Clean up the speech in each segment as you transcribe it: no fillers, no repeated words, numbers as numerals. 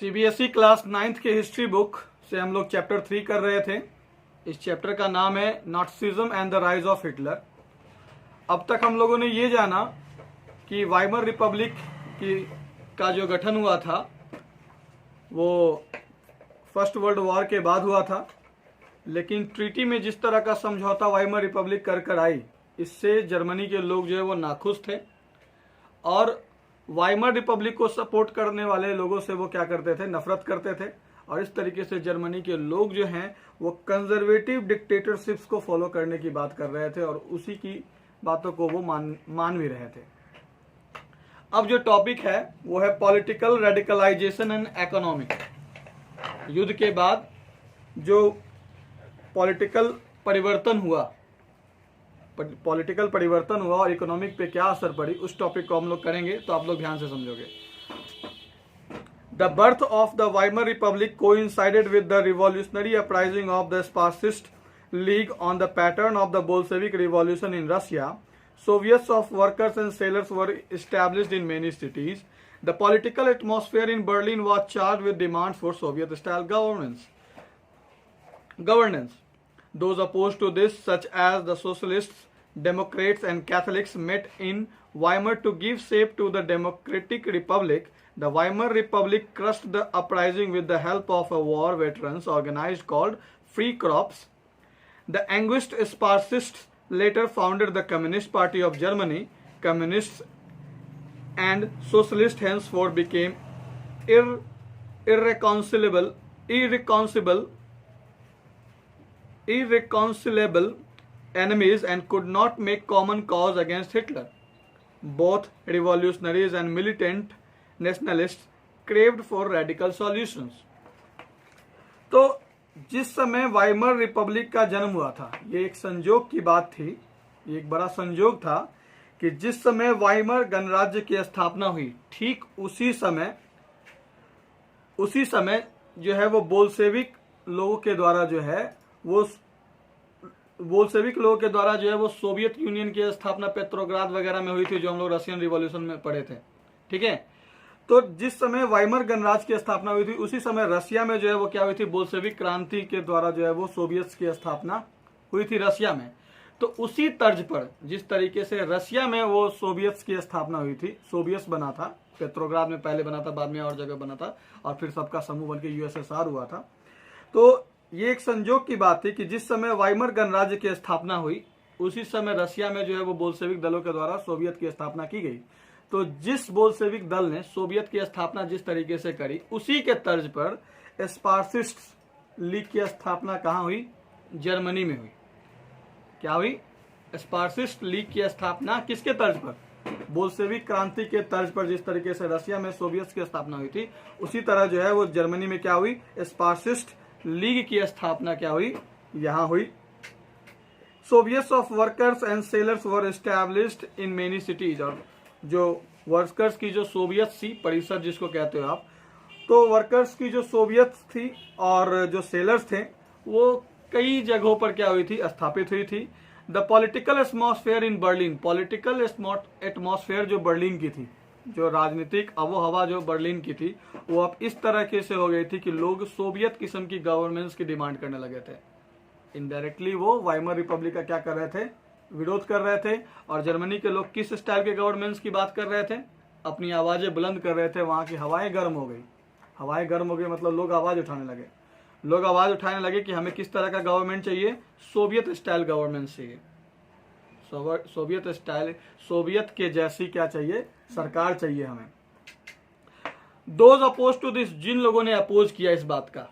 CBSE class 9th के history book से हम लोग चैप्टर 3 कर रहे थे। इस चैप्टर का नाम है Nazism and the rise of Hitler. अब तक हम लोगों ने ये जाना कि वाइमर रिपब्लिक का जो गठन हुआ था वो फर्स्ट वर्ल्ड वॉर के बाद हुआ था, लेकिन ट्रीटी में जिस तरह का समझौता वाइमर रिपब्लिक कर आई, इससे जर्मनी के लोग जो है वो नाखुश थे और वाइमर रिपब्लिक को सपोर्ट करने वाले लोगों से वो क्या करते थे, नफरत करते थे। और इस तरीके से जर्मनी के लोग जो हैं वो कंजर्वेटिव डिक्टेटरशिप्स को फॉलो करने की बात कर रहे थे और उसी की बातों को वो मान भी रहे थे। अब जो टॉपिक है वो है पॉलिटिकल रेडिकलाइजेशन एंड इकोनॉमिक। युद्ध के बाद जो पॉलिटिकल परिवर्तन हुआ और इकोनॉमिक पे क्या असर पड़ी, उस टॉपिक को हम लोग करेंगे, तो आप लोग ध्यान से समझोगे। The birth of the Weimar Republic coincided with the revolutionary uprising of the Spartacist League on the pattern of the Bolshevik revolution in Russia. Soviets of workers and sailors were established in many cities. The political atmosphere in Berlin was charged with demands for Soviet-style governance. Those opposed to this, such as the socialists, Democrats, and Catholics, met in Weimar to give shape to the Democratic Republic. The Weimar Republic crushed the uprising with the help of a war veterans organized called Free Corps. The anguished Sparsists later founded the Communist Party of Germany. Communists and socialists henceforth became irreconcilable enemies and could not make common cause against Hitler. Both revolutionaries and militant nationalists craved for radical solutions. तो जिस समय Weimar Republic का जन्म हुआ था, ये एक संयोग की बात थी, ये एक बड़ा संयोग था कि जिस समय वाइमर गणराज्य की स्थापना हुई, ठीक उसी समय जो है वो बोल्शेविक लोगों के द्वारा जो है वो सोवियत यूनियन की स्थापना पेट्रोग्राद वगैरह में हुई थी, जो हम लोग रशियन रिवॉल्यूशन में पढ़े थे। ठीक है, तो जिस समय वाइमर गणराज्य की स्थापना हुई थी, उसी समय रशिया में जो है वो क्या हुई थी, बोल्शेविक क्रांति के द्वारा जो है वो सोवियत की स्थापना हुई थी रशिया में। तो उसी तर्ज पर जिस तरीके से रशिया में वो सोवियत की स्थापना हुई थी, सोवियत बना था, पेट्रोग्राद में पहले बना था, बाद में और जगह बना था और फिर सबका समूह बन के यूएसएसआर हुआ था। तो ये एक संयोग की बात थी कि जिस समय वाइमर गणराज्य की स्थापना हुई, उसी समय रशिया में जो है वो बोल्शेविक दलों के द्वारा सोवियत की स्थापना की गई। तो जिस बोल्शेविक दल ने सोवियत की स्थापना जिस तरीके से करी, उसी के तर्ज पर स्पार्सिस्ट लीग की स्थापना कहाँ हुई, जर्मनी में हुई। क्या हुई, स्पार्सिस्ट लीग की स्थापना किसके तर्ज पर, बोल्शेविक क्रांति के तर्ज पर। जिस तरीके से रशिया में सोवियत की स्थापना हुई थी, उसी तरह जो है वो जर्मनी में क्या हुई, स्पार्सिस्ट लीग की स्थापना क्या हुई, यहां हुई। Soviets of workers and sellers were established in many cities. और जो वर्कर्स की जो सोवियत थी, परिषद जिसको कहते हो आप, तो वर्कर्स की जो सोवियत थी और जो सेलर्स थे वो कई जगहों पर क्या हुई थी, स्थापित हुई थी। The political atmosphere in Berlin, political atmosphere जो बर्लिन की थी, जो राजनीतिक आबोहवा जो बर्लिन की थी, वो अब इस तरह से हो गई थी कि लोग सोवियत किस्म की गवर्नेंस की डिमांड करने लगे थे। इनडायरेक्टली वो वाइमर रिपब्लिक का क्या कर रहे थे, विरोध कर रहे थे। और जर्मनी के लोग किस स्टाइल के गवर्नमेंट्स की बात कर रहे थे, अपनी आवाजें बुलंद कर रहे थे। वहां की हवाएं गर्म हो गई मतलब लोग आवाज उठाने लगे कि हमें किस तरह का गवर्नमेंट चाहिए, सोवियत स्टाइल गवर्नमेंट चाहिए, सोवियत स्टाइल, सोवियत के जैसी क्या चाहिए, सरकार चाहिए हमें। दोज अपोज टू दिस, जिन लोगों ने अपोज किया इस बात का,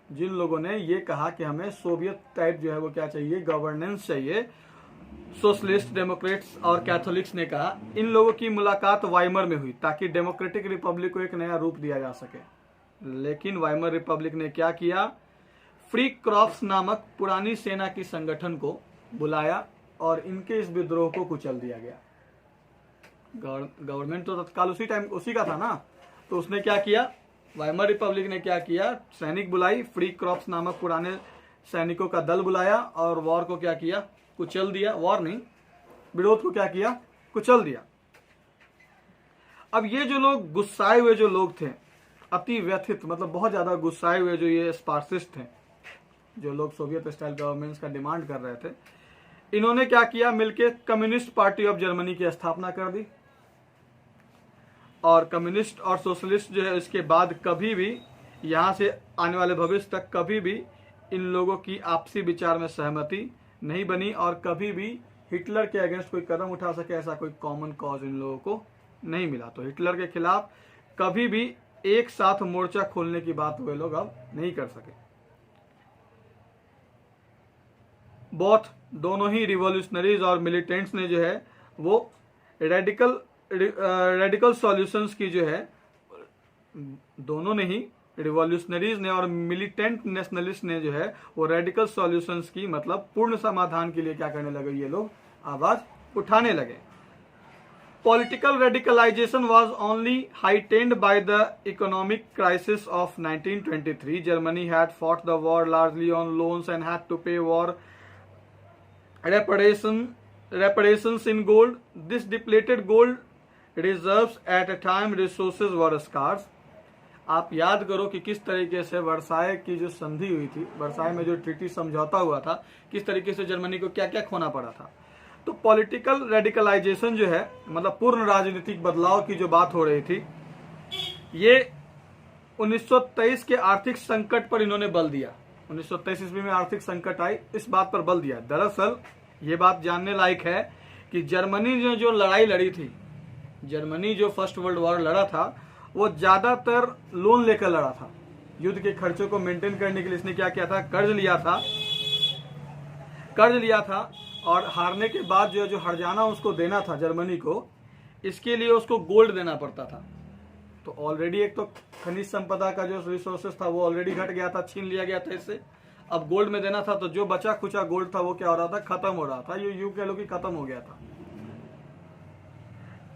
जिन लोगों ने ये कहा कि हमें सोवियत टाइप जो है वो क्या चाहिए, गवर्नेंस चाहिए, सोशलिस्ट, डेमोक्रेट्स और कैथोलिक्स ने कहा, इन लोगों की मुलाकात वाइमर में हुई ताकि डेमोक्रेटिक रिपब्लिक को एक नया रूप दिया जा सके। लेकिन वाइमर रिपब्लिक ने क्या किया, फ्री क्रॉप्स नामक पुरानी सेना की संगठन को बुलाया और इनके इस विद्रोह को कुचल दिया गया। गवर्नमेंट तो तत्काल उसी टाइम उसी का था ना, तो उसने क्या किया, वाइमर रिपब्लिक ने क्या किया, सैनिक बुलाई, फ्री क्रॉप्स नामक पुराने सैनिकों का दल बुलाया और वॉर को क्या किया, कुचल दिया। वॉर नहीं, विरोध को क्या किया, कुचल दिया। अब ये जो लोग गुस्साए हुए जो लोग थे, अति व्यथित, मतलब बहुत ज्यादा गुस्साए हुए जो ये स्पार्सिस्ट थे, जो लोग सोवियत स्टाइल गवर्नमेंट्स का डिमांड कर रहे थे, इन्होंने क्या किया, मिलके कम्युनिस्ट पार्टी ऑफ जर्मनी की स्थापना कर दी। और कम्युनिस्ट और सोशलिस्ट जो है इसके बाद कभी भी, यहां से आने वाले भविष्य तक कभी भी इन लोगों की आपसी विचार में सहमति नहीं बनी और कभी भी हिटलर के अगेंस्ट कोई कदम उठा सके ऐसा कोई कॉमन कॉज इन लोगों को नहीं मिला। तो हिटलर के खिलाफ कभी भी एक साथ मोर्चा खोलने की बात वे लोग अब नहीं कर सके। बोथ, दोनों ही रिवॉल्यूशनरीज और मिलिटेंट्स ने जो है वो रेडिकल सॉल्यूशंस की जो है, दोनों ने ही, रिवॉल्यूशनरीज ने और मिलिटेंट नेशनलिस्ट ने जो है वो रेडिकल सॉल्यूशंस की, मतलब पूर्ण समाधान के लिए क्या करने लगे, ये लोग आवाज उठाने लगे। Political radicalisation was only heightened by the economic crisis of 1923। Germany had fought the war largely on loans and had to pay war reparations in gold. This depleted gold reserves at a time resources were scarce. आप याद करो कि किस तरीके से Versailles की जो संधि हुई थी, वर्साई में जो ट्रीटी समझौता हुआ था, किस तरीके से जर्मनी को क्या क्या खोना पड़ा था। तो पॉलिटिकल रेडिकलाइजेशन जो है, मतलब पूर्ण राजनीतिक बदलाव की जो बात हो रही थी, ये 1923 के आर्थिक संकट पर इन्होंने बल दिया। 1923 ईस्वी में आर्थिक संकट आई, इस बात पर बल दिया। दरअसल ये बात जानने लायक है कि जर्मनी ने जो लड़ाई लड़ी थी, जर्मनी जो फर्स्ट वर्ल्ड वॉर लड़ा था, वो ज्यादातर लोन लेकर लड़ा था। युद्ध के खर्चों को मेंटेन करने के लिए इसने क्या किया था, कर्ज लिया था और हारने के बाद जो हर्जाना उसको देना था जर्मनी को, इसके लिए उसको गोल्ड देना पड़ता था। तो ऑलरेडी एक तो खनिज संपदा का जो रिसोर्सेस था वो ऑलरेडी घट गया था, छीन लिया गया था इससे। अब गोल्ड में देना था, तो जो बचा खुचा गोल्ड था वो क्या हो रहा था, खत्म हो रहा था। ये यूं कह लो कि खत्म हो गया था।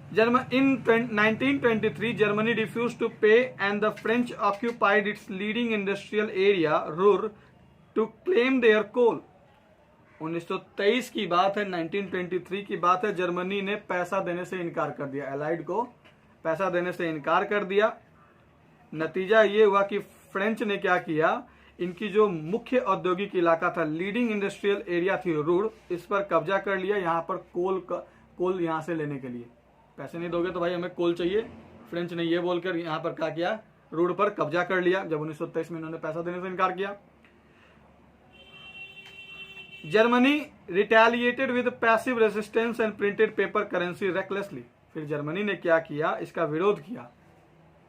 In 1923, Germany refused to pay and the French occupied its leading industrial area, Ruhr, to claim their coal. 1923 की बात है, 1923 की बात है। जर्मनी ने पैसा देने से इनकार कर दिया, एलाइड को पैसा देने से इनकार कर दिया। नतीजा ये हुआ कि फ्रेंच ने क्या किया, इनकी जो मुख्य औद्योगिक इलाका था, लीडिंग इंडस्ट्रियल एरिया थी रूर, इस पर कब्जा कर लिया। यहाँ पर कोल यहाँ से लेने के लिए, पैसे नहीं दोगे तो भाई हमें कोल चाहिए। फ्रेंच ने ये बोलकर यहाँ पर क्या किया, रूर पर कब्जा कर लिया जब 1923 में इन्होंने पैसा देने से इनकार किया। Germany retaliated with passive resistance and printed paper currency recklessly. फिर जर्मनी ने क्या किया, इसका विरोध किया,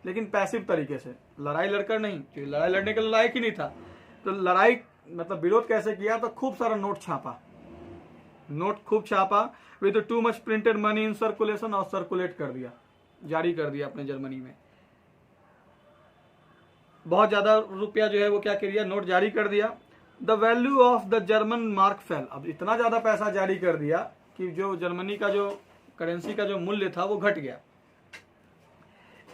लेकिन पैसिव तरीके से, लड़ाई लड़कर नहीं, क्योंकि लड़ाई लड़ने के लायक ही नहीं था। तो लड़ाई मतलब विरोध कैसे किया, तो खूब सारा नोट खूब छापा with too much printed money in circulation, और सर्कुलेट कर दिया, जारी कर दिया अपने जर्मनी में। बहुत ज्यादा रुपया जो है वो क्या कर दिया, नोट जारी कर दिया। The value of the German mark fail. अब इतना ज्यादा पैसा जारी कर दिया कि जो जर्मनी का जो करेंसी का जो मूल्य था वो घट गया।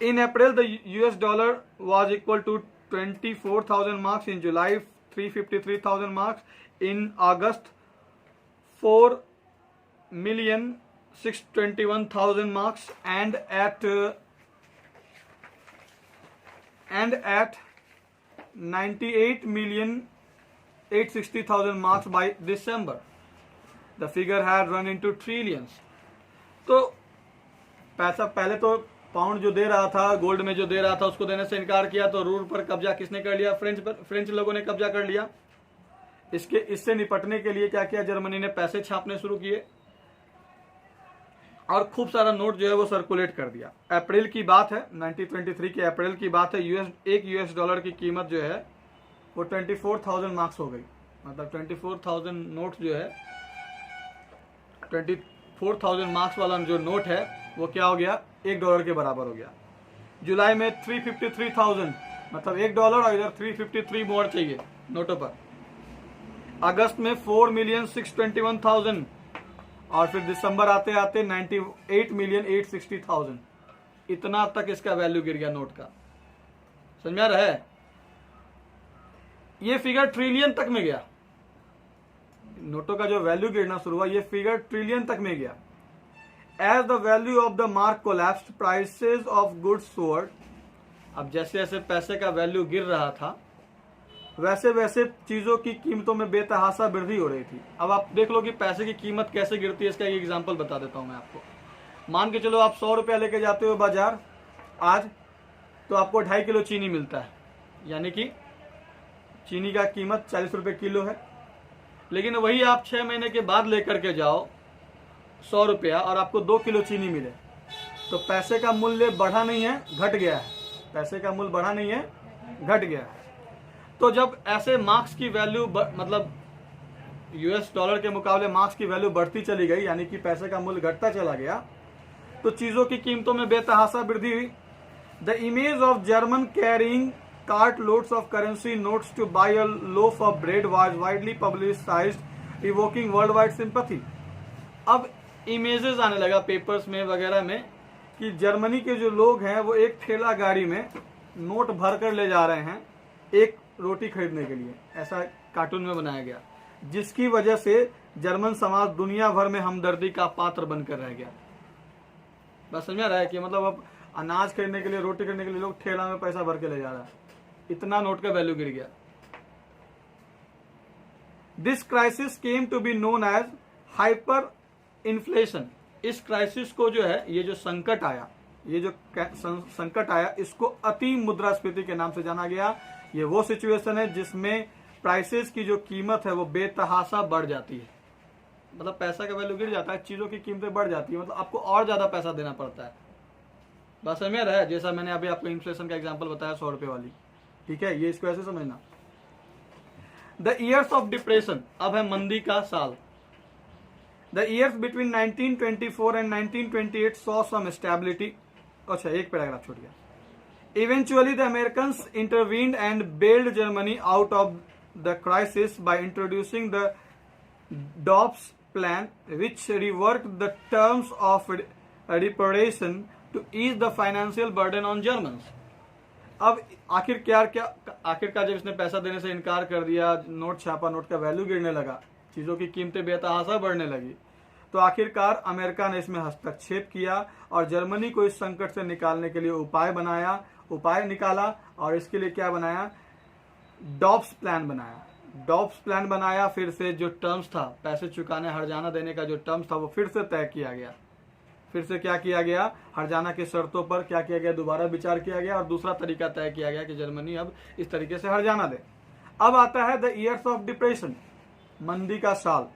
In April, the US dollar was equal to 24,000 marks. In July, 353,000 marks. In August, 4,621,000 marks, and at 98,860,000 marks by December. The figure had run into trillions. तो पैसा पहले तो पाउंड जो दे रहा था, गोल्ड में जो दे रहा था, उसको देने से इनकार किया। तो रूर पर कब्जा किसने कर लिया, फ्रेंच लोगों ने कब्जा कर लिया। इससे निपटने के लिए क्या किया, जर्मनी ने पैसे छापने शुरू किए और खूब सारा नोट जो है वो सर्कुलेट कर दिया। अप्रैल की बात है, 1923 के अप्रैल की बात है। एक यूएस डॉलर की कीमत जो है वो 24,000 मार्क्स हो गई। मतलब 24,000 नोट जो है, 24,000 मार्क्स वाला जो नोट है वो क्या हो गया, $1 के बराबर हो गया। जुलाई में 353,000, मतलब $1 और इधर 353 मोहर चाहिए नोटों पर। अगस्त में 4,621,000 और फिर दिसंबर आते आते 98,860,000। इतना तक इसका वैल्यू गिर गया नोट का। समझ में आ रहा है, ये फिगर ट्रिलियन तक में गया। नोटों का जो वैल्यू गिरना शुरू हुआ, ये फिगर ट्रिलियन तक में गया। As the value of the mark collapsed, prices of goods soared. अब जैसे जैसे पैसे का वैल्यू गिर रहा था वैसे वैसे चीजों की कीमतों में बेतहाशा वृद्धि हो रही थी। अब आप देख लो कि पैसे की कीमत कैसे गिरती है, इसका एक एग्जांपल बता देता हूं मैं आपको। मान के चलो आप 100 रुपया लेके जाते हो बाजार आज, तो आपको 2.5 किलो चीनी मिलता है, यानी कि चीनी का कीमत 40 रुपये किलो है। लेकिन वही आप 6 महीने के बाद लेकर के जाओ 100 रुपया और आपको 2 किलो चीनी मिले, तो पैसे का मूल्य बढ़ा नहीं है, घट गया है। पैसे का मूल्य बढ़ा नहीं है, घट गया है। तो जब ऐसे मार्क्स की वैल्यू मतलब यूएस डॉलर के मुकाबले मार्क्स की वैल्यू बढ़ती चली गई, यानी कि पैसे का मूल्य घटता चला गया, तो चीजों की कीमतों में बेतहाशा वृद्धि हुई। The image of German carrying cart loads of currency notes to buy a loaf of bread was widely publicised evoking world wide sympathy. अब इमेजेस आने लगा पेपर्स में वगैरह में कि जर्मनी के जो लोग हैं वो एक ठेला गाड़ी में नोट भर कर ले जा रहे हैं एक रोटी खरीदने के लिए, ऐसा कार्टून में बनाया गया, जिसकी वजह से जर्मन समाज दुनिया भर में हमदर्दी का पात्र बनकर रह गया। बस समझ रहा है कि मतलब अब अनाज खरीदने के लिए, रोटी खरीदने के लिए लोग ठेला में पैसा भर के ले जा रहा है, इतना नोट का वैल्यू गिर गया। This crisis came to be known as hyper inflation. इस क्राइसिस को जो है, ये जो संकट आया, ये जो संकट आया, इसको अति मुद्रास्फीति के नाम से जाना गया। ये वो सिचुएशन है जिसमें प्राइसेस की जो कीमत है वो बेतहाशा बढ़ जाती है, मतलब पैसा का वैल्यू गिर जाता है, चीजों की कीमतें बढ़ जाती है, मतलब आपको और ज्यादा पैसा देना पड़ता है। बस समझ रहा है, जैसा मैंने अभी आपको इन्फ्लेशन का एग्जांपल बताया 100 रुपए वाली, ठीक है, ये इसको ऐसे समझना। द ईयर्स ऑफ डिप्रेशन, अब है मंदी का साल। The years between 1924 and 1928 saw some stability. अच्छा, एक पैराग्राफ छूट गया। Eventually, the Americans intervened and bailed Germany out of the crisis by introducing the Dobbs Plan, which reworked the terms of reparation to ease the financial burden on Germans. अब आखिरकार जब इसने पैसा देने से इनकार कर दिया, नोट छापा, नोट का वैल्यू गिरने लगा, चीजों की कीमतें बेतहाशा बढ़ने लगी, तो आखिरकार अमेरिका ने इसमें हस्तक्षेप किया और जर्मनी को इस संकट से निकालने के लिए उपाय निकाला। और इसके लिए क्या बनाया? डॉब्स प्लान बनाया। डॉब्स प्लान बनाया, फिर से जो टर्म्स था, पैसे चुकाने, हर्जाना देने का जो टर्म्स था, वो फिर से तय किया गया। फिर से क्या किया गया? हर्जाना की शर्तों पर क्या किया गया? दोबारा विचार किया गया और दूसरा तरीका तय किया गया कि जर्मनी अब इस तरीके से हर्जाना दे। अब आता है द ईयर्स ऑफ डिप्रेशन, मंदी का साल।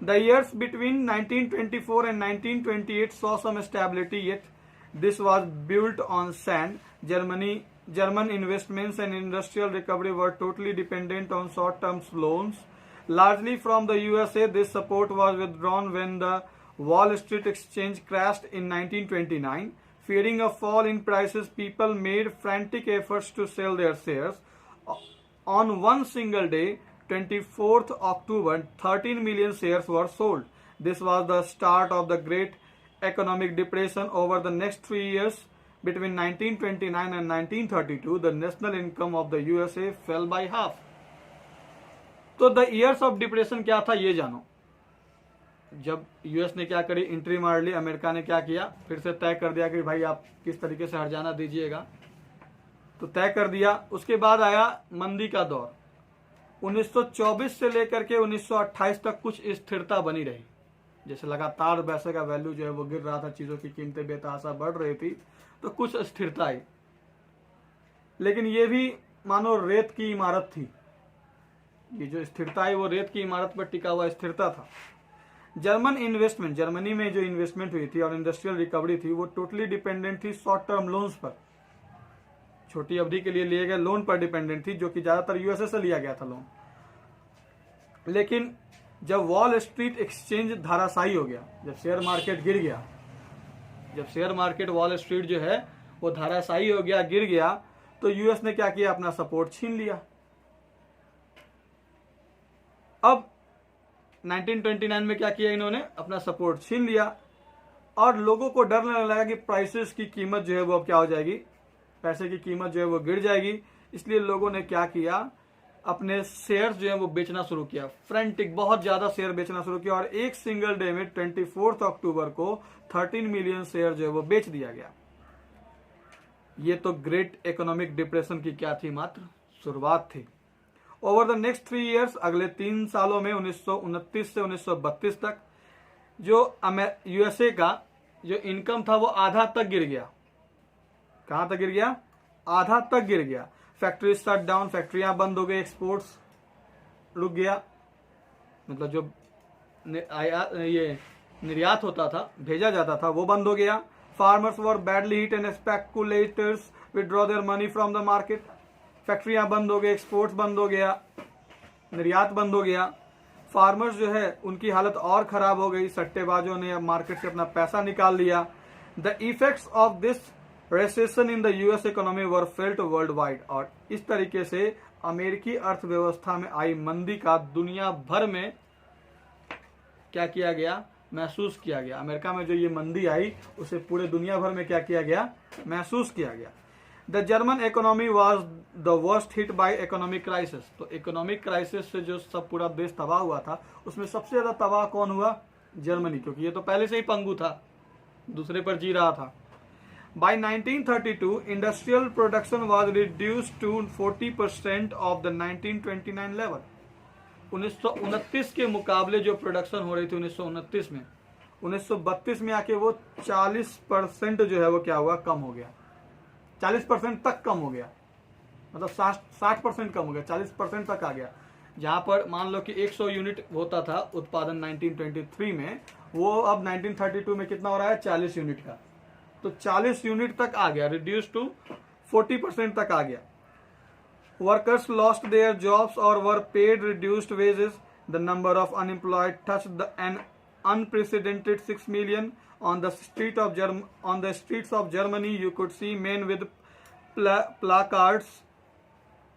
The years between 1924 and 1928 saw some stability, yet this was built on sand. German investments and industrial recovery were totally dependent on short-term loans, largely from the USA. This support was withdrawn when the Wall Street Exchange crashed in 1929. Fearing a fall in prices, people made frantic efforts to sell their shares. On one single day, 24th October, 13 million shares were sold. This was the start of the Great Economic Depression. Over the next 3 years, between 1929 and 1932, the national income of the USA fell by half. तो the years of depression क्या था ये जानो। जब US ने क्या करी, entry मार ली, अमेरिका ने क्या किया, फिर से तय कर दिया कि भाई आप किस तरीके से हर्जाना दीजिएगा, तो तय कर दिया। उसके बाद आया मंदी का दौर। 1924 से लेकर के 1928 तक कुछ स्थिरता बनी रही, जैसे लगातार पैसे का वैल्यू जो है वो गिर रहा था, चीजों की कीमतें बेतहाशा बढ़ रही थी, तो कुछ स्थिरता आई। लेकिन ये भी मानो रेत की इमारत थी, ये जो स्थिरता आई वो रेत की इमारत पर टिका हुआ स्थिरता था। जर्मन इन्वेस्टमेंट, जर्मनी में जो इन्वेस्टमेंट हुई थी और इंडस्ट्रियल रिकवरी थी, वो टोटली डिपेंडेंट थी शॉर्ट टर्म लोन्स पर, छोटी अवधि के लिए लिए गए लोन पर डिपेंडेंट थी, जो कि ज्यादातर यूएसए से लिया गया था लोन। लेकिन जब वॉल स्ट्रीट एक्सचेंज धाराशायी हो गया, जब शेयर मार्केट गिर गया, जब शेयर मार्केट वॉल स्ट्रीट जो है वो धाराशायी हो गया, गिर गया, तो यूएस ने क्या किया? अपना सपोर्ट छीन लिया। अब 1929 में क्या किया इन्होंने? अपना सपोर्ट छीन लिया और लोगों को डर लगने लगा कि प्राइसेस की कीमत जो है वो अब क्या हो जाएगी, पैसे की कीमत जो है वो गिर जाएगी। इसलिए लोगों ने क्या किया? अपने शेयर्स जो है वो बेचना शुरू किया, फ्रंटिक बहुत ज्यादा शेयर बेचना शुरू किया, और एक सिंगल डे में 24 अक्टूबर को 13 मिलियन शेयर जो है वो बेच दिया गया। ये तो ग्रेट इकोनॉमिक डिप्रेशन की क्या थी, मात्र शुरुआत थी। ओवर द नेक्स्ट 3 ईयर्स, अगले 3 सालों में 1929 से 1932 तक जो यूएसए का जो इनकम था वो आधा तक गिर गया। कहां तक गिर गया? आधा तक गिर गया। फैक्ट्री शट डाउन, फैक्ट्रियां बंद हो गई, एक्सपोर्ट्स रुक गया, मतलब जो ये निर्यात होता था, भेजा जाता था, वो बंद हो गया। Farmers were badly hit and speculators withdraw their money from the market. फैक्ट्रियां बंद हो गई, एक्सपोर्ट्स बंद हो गया, निर्यात बंद हो गया। फार्मर्स जो है उनकी हालत और खराब हो गई, सट्टेबाजों ने अब मार्केट से अपना पैसा निकाल लिया। The effects of this recession in the US economy were felt world wide. और इस तरीके से अमेरिकी अर्थव्यवस्था में आई मंदी का दुनिया भर में क्या किया गया? महसूस किया गया। अमेरिका में जो ये मंदी आई उसे पूरे दुनिया भर में क्या किया गया? महसूस किया गया। The German economy was the worst hit by economic crisis. तो इकोनॉमिक क्राइसिस से जो सब पूरा देश तबाह हुआ था, उसमें सबसे ज्यादा तबाह कौन हुआ? जर्मनी, क्योंकि ये तो पहले से ही पंगु था, दूसरे पर जी रहा था। By 1932, industrial production was reduced to 40% of the 1929 level. 1929 के मुकाबले जो प्रोडक्शन हो रही थी 1929 में, 1932 में आके वो 40% जो है वो क्या हुआ? कम हो गया। 40% तक कम हो गया, मतलब 60% कम हो गया, 40% तक आ गया। जहां पर मान लो कि 100 यूनिट होता था उत्पादन 1923 में, वो अब 1932 में कितना हो रहा है? 40 यूनिट का। तो 40 यूनिट तक आ गया, रिड्यूस टू 40% तक आ गया। वर्कर्स लॉस्ट देयर जॉब्स और वर paid reduced wages. The number of unemployed touched an unprecedented 6 million on the streets of Germany. You could see men with placards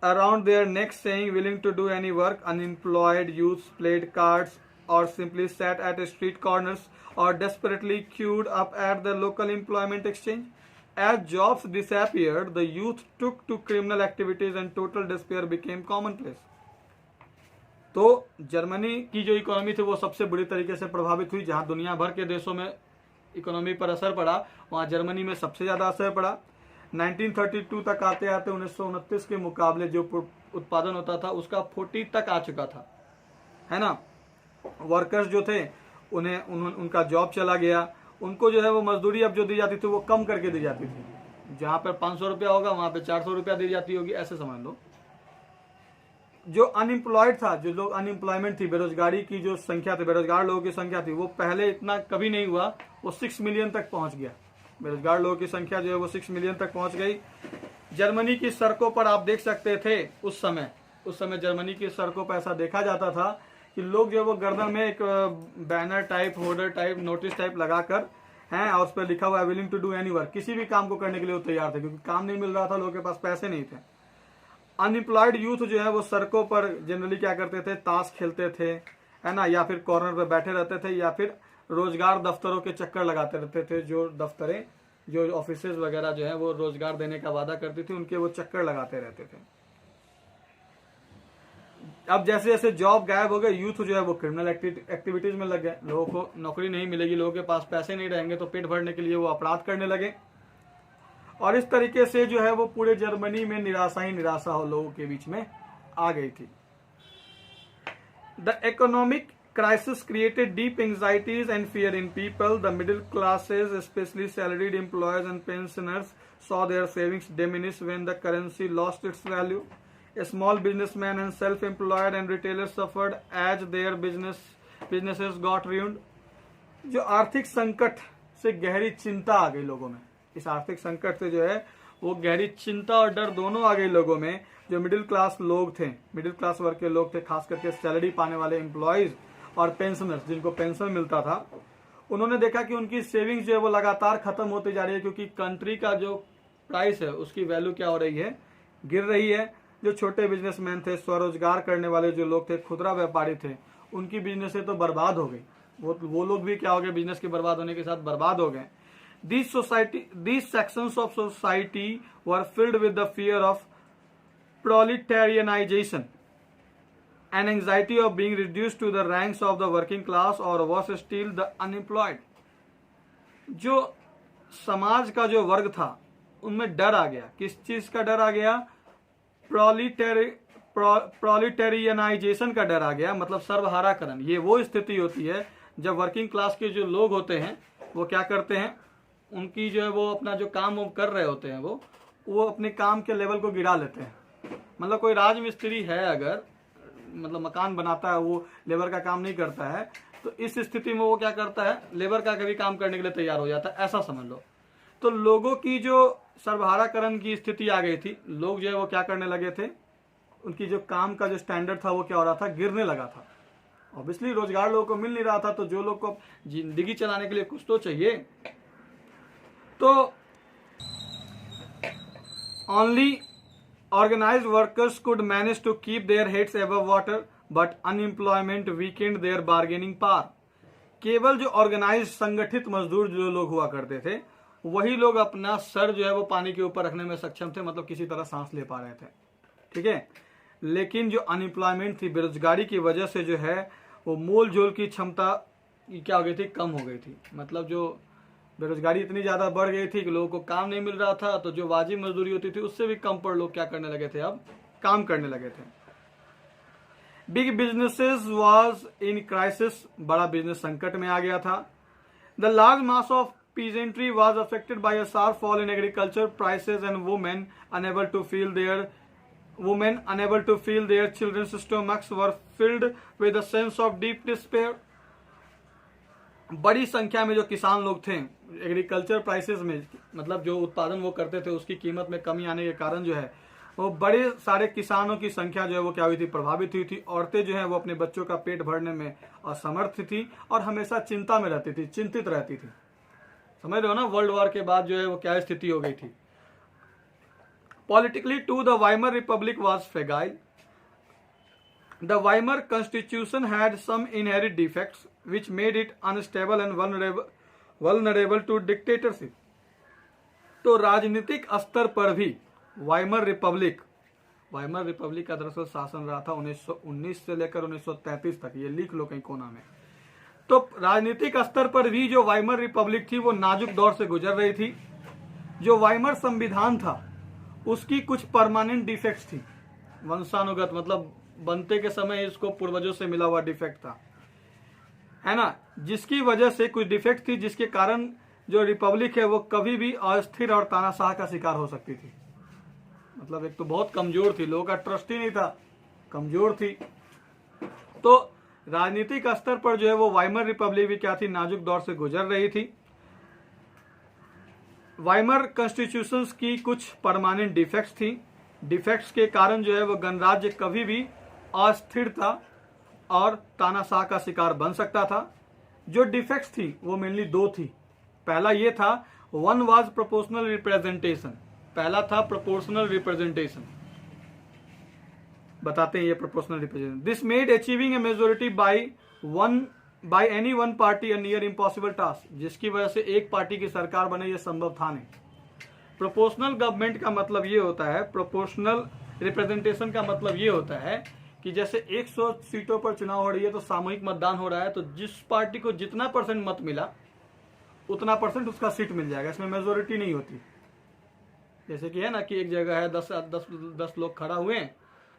around their necks saying willing to do any work. Unemployed youths played cards or simply sat at street corners or desperately queued up at the local employment exchange. As jobs disappeared, the youth took to criminal activities and total despair became commonplace. तो Germany की जो economy थी वो सबसे बुरी तरीके से प्रभावित हुई। जहां दुनिया भर के देशों में इकोनॉमी पर असर पड़ा, वहां जर्मनी में सबसे ज्यादा असर पड़ा। 1932 तक आते आते 1929 के मुकाबले जो उत्पादन होता था उसका 40 तक आ चुका था, है ना। वर्कर्स जो थे उनका जॉब चला गया, उनको जो है वो मजदूरी अब जो दी जाती थी वो कम करके दी जाती थी। जहां पर 500 रुपया होगा वहां पे 400 रुपया दी जाती होगी, ऐसे समझ लो। जो अनएम्प्लॉयड था, जो लोग अनएम्प्लॉयमेंट थी, बेरोजगारी की जो संख्या थी, बेरोजगार लोगों की संख्या थी, वो पहले इतना कभी नहीं हुआ, वो 6 मिलियन तक पहुंच गया। बेरोजगार लोगों की संख्या जो है वो 6 मिलियन तक पहुंच गई। जर्मनी की सड़कों पर आप देख सकते थे उस समय जर्मनी की सड़कों पर ऐसा देखा जाता था कि लोग जो वो गर्दन में एक banner type, hoarder type, notice type लगाकर हैं और उस पर लिखा हुआ है willing to do any work. किसी भी काम को करने के लिए वो तैयार थे, क्योंकि काम नहीं मिल रहा था, लोगों के पास पैसे नहीं थे। अनएम्प्लॉयड यूथ जो है वो सड़कों पर जनरली क्या करते थे? ताश खेलते थे, है ना, या फिर कॉर्नर पे बैठे रहते थे, या फिर रोजगार दफ्तरों के चक्कर लगाते रहते थे। जो दफ्तरें, जो ऑफिस वगैरह जो है वो रोजगार देने का वादा करती थी, उनके वो चक्कर लगाते रहते थे। अब जैसे जैसे जॉब गायब हो गए, यूथ जो है वो क्रिमिनल एक्टिविटीज में लग गए। लोगों को नौकरी नहीं मिलेगी, लोगों के पास पैसे नहीं रहेंगे, तो पेट भरने के लिए वो अपराध करने लगे। और इस तरीके से जो है वो पूरे जर्मनी में निराशा ही निराशा हो लोगों के बीच में आ गई थी। The economic crisis created deep anxieties and fear in people. The middle classes, especially salaried employees and pensioners, saw their savings diminish when the currency lost its value. A small businessman and self-employed and retailers suffered as their businesses got ruined. जो आर्थिक संकट से गहरी चिंता आ गई लोगों में, इस आर्थिक संकट से जो है वो गहरी चिंता और डर दोनों आ गई लोगों में। जो मिडिल क्लास लोग थे, मिडिल क्लास वर्ग के लोग थे, खास करके सैलरी पाने वाले एम्प्लॉयज और पेंशनर्स, जिनको पेंशन मिलता था, उन्होंने देखा कि उनकी सेविंग्स जो है वो लगातार खत्म होती जा रही है, क्योंकि कंट्री का जो प्राइस है उसकी वैल्यू क्या हो रही है? गिर रही है। जो छोटे बिजनेसमैन थे, स्वरोजगार करने वाले जो लोग थे, खुदरा व्यापारी थे, उनकी बिजनेस तो बर्बाद हो गई। वो लोग भी क्या हो गए? बिजनेस के बर्बाद होने के साथ बर्बाद हो गए। These sections of society were filled with the fear of proletarianization, an anxiety of being reduced to the ranks of the working class or worse still the unemployed. जो समाज का जो वर्ग था उनमें डर आ गया। किस चीज का डर आ गया? प्रोलिटेरियनाइजेशन का डर आ गया, मतलब सर्वहाराकरण। ये वो स्थिति होती है जब वर्किंग क्लास के जो लोग होते हैं वो क्या करते हैं, उनकी जो है वो अपना जो काम वो कर रहे होते हैं वो अपने काम के लेवल को गिरा लेते हैं। मतलब कोई राजमिस्त्री है, अगर मतलब मकान बनाता है, वो लेबर का काम नहीं करता है, तो इस स्थिति में वो क्या करता है, लेबर का कभी काम करने के लिए तैयार हो जाता है, ऐसा समझ लो। तो लोगों की जो सर्वहाराकरण की स्थिति आ गई थी, लोग जो है वो क्या करने लगे थे, उनकी जो काम का जो स्टैंडर्ड था वो क्या हो रहा था, गिरने लगा था। ऑब्वियसली रोजगार लोगों को मिल नहीं रहा था, तो जो लोग को जिंदगी चलाने के लिए कुछ तो चाहिए। तो only organized workers could manage to keep their heads above water, but unemployment weakened their bargaining power. केवल जो ऑर्गेनाइज संगठित मजदूर जो लोग हुआ करते थे, वही लोग अपना सर जो है वो पानी के ऊपर रखने में सक्षम थे, मतलब किसी तरह सांस ले पा रहे थे, ठीक है। लेकिन जो अनएम्प्लॉयमेंट थी, बेरोजगारी की वजह से जो है वो मोल जोल की क्षमता क्या हो गई थी, कम हो गई थी। मतलब जो बेरोजगारी इतनी ज्यादा बढ़ गई थी कि लोगों को काम नहीं मिल रहा था, तो जो वाजिब मजदूरी होती थी उससे भी कम पर लोग क्या करने लगे थे, अब काम करने लगे थे। Big businesses was in crisis, बड़ा बिजनेस संकट में आ गया था। The large mass of peasantry was affected by a sharp fall in agriculture prices, and women unable to feed their children's stomachs were filled with a sense of deep despair. बड़ी संख्या में जो किसान लोग थे, एग्रीकल्चर प्राइसेस में, मतलब जो उत्पादन वो करते थे उसकी कीमत में कमी आने के कारण जो है वो बड़े सारे किसानों की संख्या जो है वो क्या हुई थी, प्रभावित हुई थी। औरतें जो है वो अपने बच्चों का पेट भरने में असमर्थ थी और हमेशा चिंता में रहती थी, चिंतित रहती थी। समझ रहे हो ना, वर्ल्ड वॉर के बाद जो है वो क्या स्थिति हो गई थी। Politically to the Weimar republic was fragile. The Weimar Constitution had some inherent defects which made it unstable and vulnerable to dictatorship. तो राजनीतिक स्तर पर भी वाइमर रिपब्लिक का दरअसल शासन रहा था 1919 से लेकर 1933 तक, ये लिख लो कहीं कोना में। तो राजनीतिक स्तर पर भी जो वाइमर रिपब्लिक थी वो नाजुक दौर से गुजर रही थी। जो वाइमर संविधान था उसकी कुछ परमानेंट डिफेक्ट्स थी, वंशानुगत, मतलब बनते के समय इसको पूर्वजों से मिला हुआ डिफेक्ट था, है ना, जिसकी वजह से कुछ डिफेक्ट थी, जिसके कारण जो रिपब्लिक है वो कभी भी अस्थिर और तानाशाह का शिकार हो सकती थी। मतलब एक तो बहुत कमजोर थी, लोगों का ट्रस्ट ही नहीं था, कमजोर थी। तो राजनीतिक स्तर पर जो है वो वाइमर रिपब्लिक भी क्या थी, नाजुक दौर से गुजर रही थी। वाइमर कॉन्स्टिट्यूशंस की कुछ परमानेंट डिफेक्ट्स थी। डिफेक्ट्स के कारण जो है वो गणराज्य कभी भी अस्थिरता और तानाशाह का शिकार बन सकता था। जो डिफेक्ट्स थी वो मेनली दो थी। पहला ये था, वन वाज प्रोपोर्शनल रिप्रेजेंटेशन। पहला था प्रोपोर्शनल रिप्रेजेंटेशन, बताते हैं ये proportional representation. This made achieving A majority by any one party a near impossible task, जिसकी वजह से एक पार्टी की सरकार बने ये संभव था नहीं। प्रोपोर्शनल गवर्नमेंट का मतलब ये होता है, प्रोपोर्शनल रिप्रेजेंटेशन का मतलब ये होता है कि जैसे 100 सीटों पर चुनाव हो रही है तो सामूहिक मतदान हो रहा है, तो जिस पार्टी को जितना परसेंट मत मिला उतना परसेंट उसका सीट मिल जाएगा, इसमें मेजोरिटी नहीं होती। जैसे कि है ना कि एक जगह है 10 लोग खड़ा हुए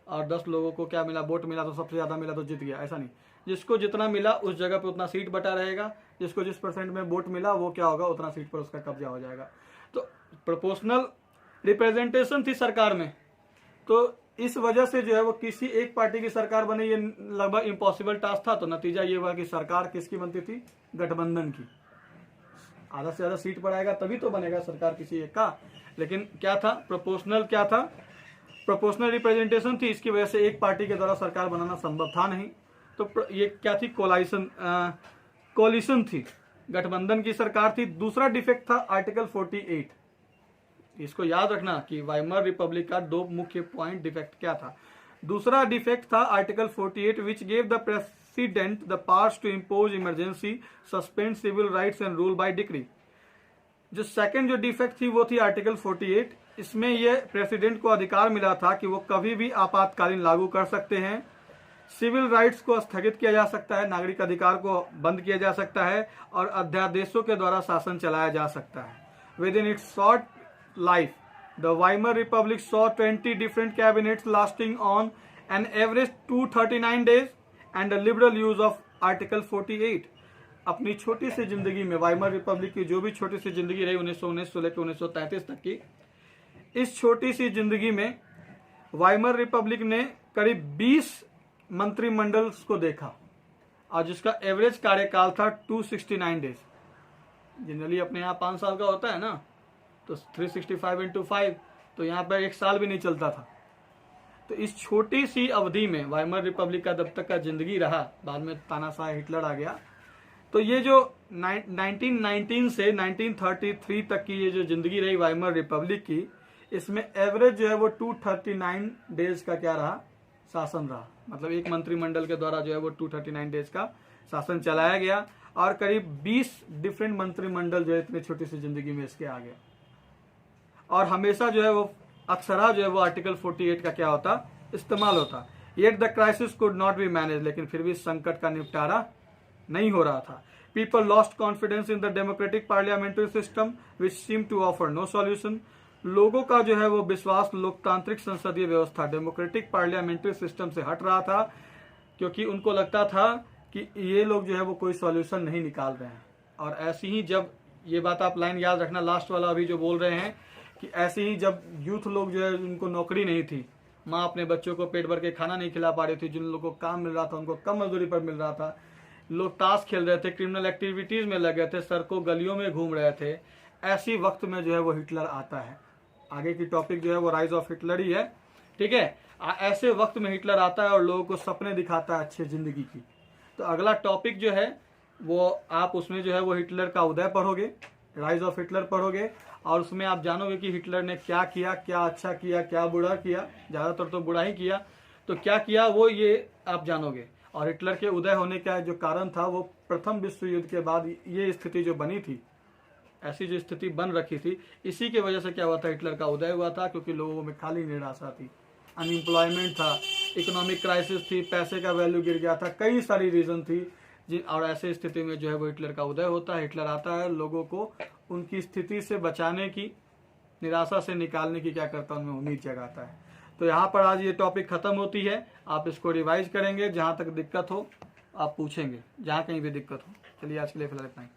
और 10 लोगों को क्या मिला, वोट मिला, तो सबसे ज्यादा मिला तो जीत गया, ऐसा नहीं। जिसको जितना मिला उस जगह पे उतना सीट बटा रहेगा, जिसको जिस परसेंट में वोट मिला वो क्या होगा, उतना सीट पर उसका कब्जा हो जाएगा। तो प्रोपोर्शनल रिप्रेजेंटेशन थी सरकार में, तो इस वजह से जो है वो किसी एक पार्टी की सरकार बने ये लगभग इम्पॉसिबल टास्क था। तो नतीजा ये हुआ कि सरकार किसकी बनती थी, गठबंधन की। आधा से ज्यादा सीट पर आएगा तभी तो बनेगा सरकार किसी एक का। लेकिन क्या था, प्रोपोर्शनल क्या था, प्रोपोर्शनल रिप्रेजेंटेशन थी, इसकी वजह से एक पार्टी के द्वारा सरकार बनाना संभव था नहीं। तो ये क्या थी, कोलिशन थी, गठबंधन की सरकार थी। दूसरा डिफेक्ट था आर्टिकल 48। इसको याद रखना कि वाइमर रिपब्लिक का दो मुख्य पॉइंट डिफेक्ट क्या था। दूसरा डिफेक्ट था article 48 which gave the president the powers to impose emergency, suspend civil rights and rule by decree. जो सेकंड जो डिफेक्ट थी वो थी आर्टिकल 48। इसमें यह प्रेसिडेंट को अधिकार मिला था कि वो कभी भी आपातकालीन लागू कर सकते हैं, सिविल राइट्स को स्थगित किया जा सकता है, नागरिक अधिकार को बंद किया जा सकता है और अध्यादेशों के द्वारा शासन चलाया जा सकता है with in its short life. The Weimar Republic saw 20 different cabinets lasting on an average 239 days and a liberal use of Article 48. अपनी छोटी सी जिंदगी में वाइमर रिपब्लिक की जो भी छोटी सी जिंदगी रही 1919 से लेकर 1933 तक की, इस छोटी सी जिंदगी में वाइमर रिपब्लिक ने करीब 20 मंत्रिमंडल को देखा और जिसका एवरेज कार्यकाल था 269 डेज। जनरली अपने यहाँ 5 साल का होता है ना, तो 365 इंटू 5, तो यहाँ पर 1 साल भी नहीं चलता था। तो इस छोटी सी अवधि में वाइमर रिपब्लिक का जब तक का जिंदगी रहा, बाद में तानाशाह हिटलर आ गया, तो ये जो 1919 से 1933 तक की ये जो जिंदगी रही वाइमर रिपब्लिक की, इसमें एवरेज जो है वो 239 डेज का क्या रहा, शासन रहा। मतलब एक मंत्रिमंडल के द्वारा जो है वो 239 डेज का शासन चलाया गया और करीब 20 डिफरेंट मंत्रिमंडल जो है इतनी छोटी सी जिंदगी में इसके आ गया। और हमेशा जो है वो अक्सरा जो है वो आर्टिकल 48 का क्या होता, इस्तेमाल होता। Yet the crisis could not be manage, लेकिन फिर भी संकट का निपटारा नहीं हो रहा था। People lost confidence in the democratic parliamentary system which seem to offer no solution. लोगों का जो है वो विश्वास लोकतांत्रिक संसदीय व्यवस्था डेमोक्रेटिक पार्लियामेंट्री सिस्टम से हट रहा था, क्योंकि उनको लगता था कि ये लोग जो है वो कोई सॉल्यूशन नहीं निकाल रहे हैं। और ऐसी ही जब, ये बात आप लाइन याद रखना लास्ट वाला अभी जो बोल रहे हैं, कि ऐसे ही जब यूथ लोग जो है उनको नौकरी नहीं थी, माँ अपने बच्चों को पेट भर के खाना नहीं खिला पा रही थी, जिन लोगों को काम मिल रहा था उनको कम मजदूरी पर मिल रहा था, लोग ताश खेल रहे थे, क्रिमिनल एक्टिविटीज में लगे थे, सड़कों गलियों में घूम रहे थे, ऐसी वक्त में जो है वो हिटलर आता है। आगे की टॉपिक जो है वो राइज ऑफ हिटलर ही है, ठीक है। ऐसे वक्त में हिटलर आता है और लोगों को सपने दिखाता है अच्छी जिंदगी की। तो अगला टॉपिक जो है वो आप उसमें जो है वो हिटलर का उदय पढ़ोगे, राइज ऑफ हिटलर पढ़ोगे, और उसमें आप जानोगे कि हिटलर ने क्या किया, क्या अच्छा किया, क्या बुरा किया। ज्यादातर तो बुरा ही किया, तो क्या किया वो ये आप जानोगे। और हिटलर के उदय होने का जो कारण था वो प्रथम विश्व युद्ध के बाद ये स्थिति जो बनी थी, ऐसी जो स्थिति बन रखी थी, इसी की वजह से क्या हुआ था, हिटलर का उदय हुआ था। क्योंकि लोगों में खाली निराशा थी, अनएम्प्लॉयमेंट था, इकोनॉमिक क्राइसिस थी, पैसे का वैल्यू गिर गया था, कई सारी रीजन थी और ऐसे स्थिति में जो है वो हिटलर का उदय होता है। हिटलर आता है, लोगों को उनकी स्थिति से बचाने की, निराशा से निकालने की क्या करता है, उनमें उम्मीद जगाता है। तो यहाँ पर आज ये टॉपिक खत्म होती है। आप इसको रिवाइज करेंगे, जहाँ तक दिक्कत हो आप पूछेंगे, जहाँ कहीं भी दिक्कत हो। चलिए आज के लिए फिलहाल इतना ही।